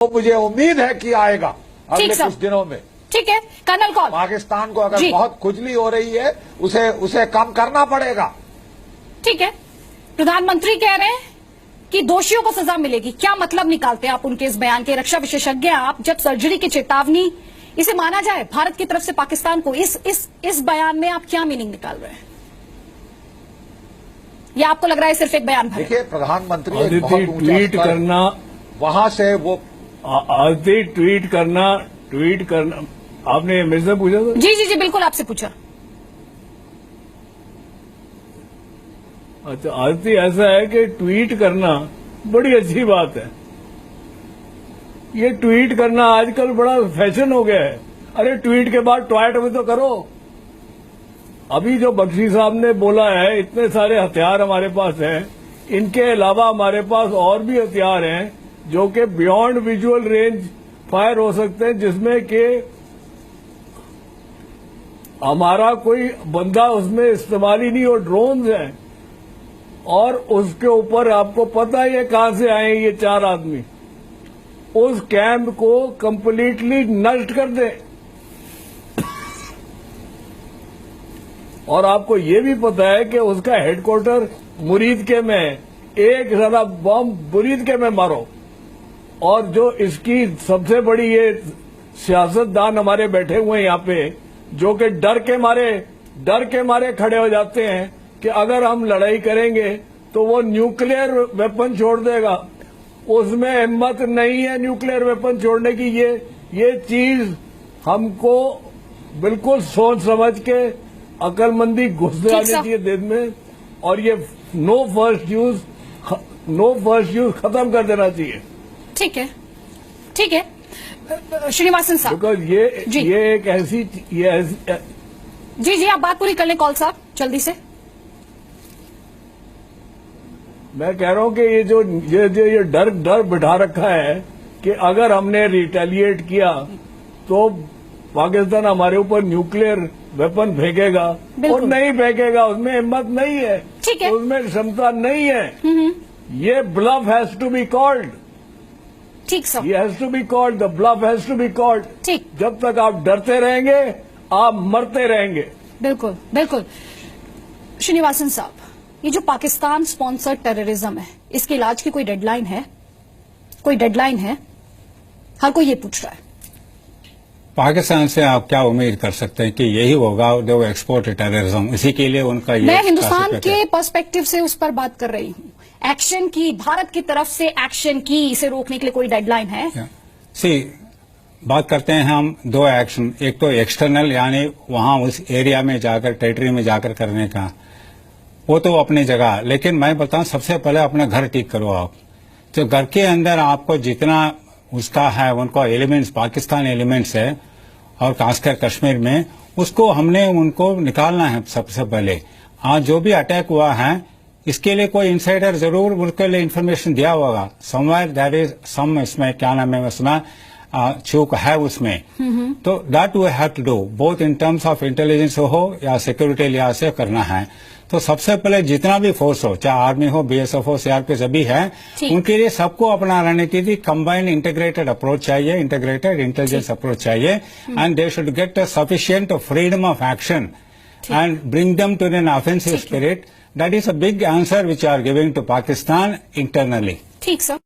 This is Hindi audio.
तो मुझे उम्मीद है कि आएगा अगले कुछ दिनों में। ठीक है कर्नल कौल, पाकिस्तान को अगर बहुत खुजली हो रही है उसे कम करना पड़ेगा। ठीक है, प्रधानमंत्री कह रहे हैं कि दोषियों को सजा मिलेगी। क्या मतलब निकालते हैं आप उनके इस बयान के? रक्षा विशेषज्ञ आप, जब सर्जरी की चेतावनी इसे माना जाए भारत की तरफ से पाकिस्तान को, इस बयान में आप क्या मीनिंग निकाल रहे हैं? या आपको लग रहा है सिर्फ एक बयान भर? देखिए, प्रधानमंत्री एक बहुत ऊंचा ट्वीट स्तर करना, वहां से वो ट्वीट करना आपने मेरे से पूछा था? जी बिल्कुल आपसे पूछा। अच्छा, आदती ऐसा है कि ट्वीट करना बड़ी अच्छी बात है। ये ट्वीट करना आजकल बड़ा फैशन हो गया है। अरे ट्वीट के बाद ट्वीट भी तो करो। अभी जो बख्शी साहब ने बोला है, इतने सारे हथियार हमारे पास हैं, इनके अलावा हमारे पास और भी हथियार हैं जो कि बियॉन्ड विजुअल रेंज फायर हो सकते हैं, जिसमें कि हमारा कोई बंदा उसमें इस्तेमाल ही नहीं हो। ड्रोन्स हैं और उसके ऊपर आपको पता है ये कहां से आए ये 4 आदमी। उस कैंप को कंप्लीटली नष्ट कर दें। और आपको ये भी पता है कि उसका हेडक्वार्टर मुरीदके में है। एक जरा बम मुरीदके में मारो। और जो इसकी सबसे बड़ी ये सियासतदान हमारे बैठे हुए हैं यहाँ पे, जो कि डर के मारे खड़े हो जाते हैं कि अगर हम लड़ाई करेंगे तो वो न्यूक्लियर वेपन छोड़ देगा। उसमें हिम्मत नहीं है न्यूक्लियर वेपन छोड़ने की। ये चीज हमको बिल्कुल सोच समझ के अकलमंदी घुस जानी चाहिए दिन में, और ये नो फर्स्ट यूज खत्म कर देना चाहिए। ठीक है श्रीनिवासन साहब, बिकॉज ये एक ऐसी जी आप बात पूरी कर लें कौल साहब जल्दी से। मैं कह रहा हूं कि ये डर बिठा रखा है कि अगर हमने रिटेलिएट किया तो पाकिस्तान हमारे ऊपर न्यूक्लियर वेपन फेंकेगा, और नहीं फेंकेगा। उसमें हिम्मत नहीं है, ठीक है, उसमें क्षमता नहीं है। ये bluff has to be called. ठीक सर, ये has to be called, the bluff has to be called. ठीक, जब तक आप डरते रहेंगे आप मरते रहेंगे। बिल्कुल श्रीनिवासन साहब, ये जो पाकिस्तान स्पॉन्सर्ड टेररिज्म है, इसके इलाज की कोई डेडलाइन है? हर कोई ये पूछ रहा है। पाकिस्तान से आप क्या उम्मीद कर सकते हैं कि यही होगा जो एक्सपोर्ट टेररिज्म, इसी के लिए उनका ये? मैं हिंदुस्तान के पर्सपेक्टिव से उस पर बात कर रही हूँ। एक्शन की, भारत की तरफ से एक्शन की, इसे रोकने के लिए कोई डेडलाइन है? बात करते हैं हम 2 एक्शन। एक तो एक्सटर्नल, यानी वहां उस एरिया में जाकर, टेरिटरी में जाकर करने का, वो तो अपनी जगह। लेकिन मैं बताऊं, सबसे पहले अपना घर ठीक करो आप। तो घर के अंदर आपको जितना उसका है, उनको एलिमेंट्स, पाकिस्तान एलिमेंट्स है, और खासकर कश्मीर में, उसको हमने उनको निकालना है सबसे पहले। आज जो भी अटैक हुआ है, इसके लिए कोई इनसाइडर जरूर उनके लिए इन्फॉर्मेशन दिया होगा। समवेयर देयर इज सम, इसमें क्या नाम है, उसमें चूक है उसमें। तो that we have to do, both in terms of intelligence हो या सिक्योरिटी लिहाज से करना है। तो सबसे पहले जितना भी फोर्स हो, चाहे आर्मी हो, बीएसएफ हो, सीआरपीएफ सभी है, उनके लिए सबको अपना रणनीति थी। कंबाइंड इंटीग्रेटेड अप्रोच चाहिए, इंटीग्रेटेड इंटेलिजेंस अप्रोच चाहिए, and they should get a sufficient freedom of action and bring them to an offensive spirit. That is a big answer which are giving to Pakistan internally. ठीक सर।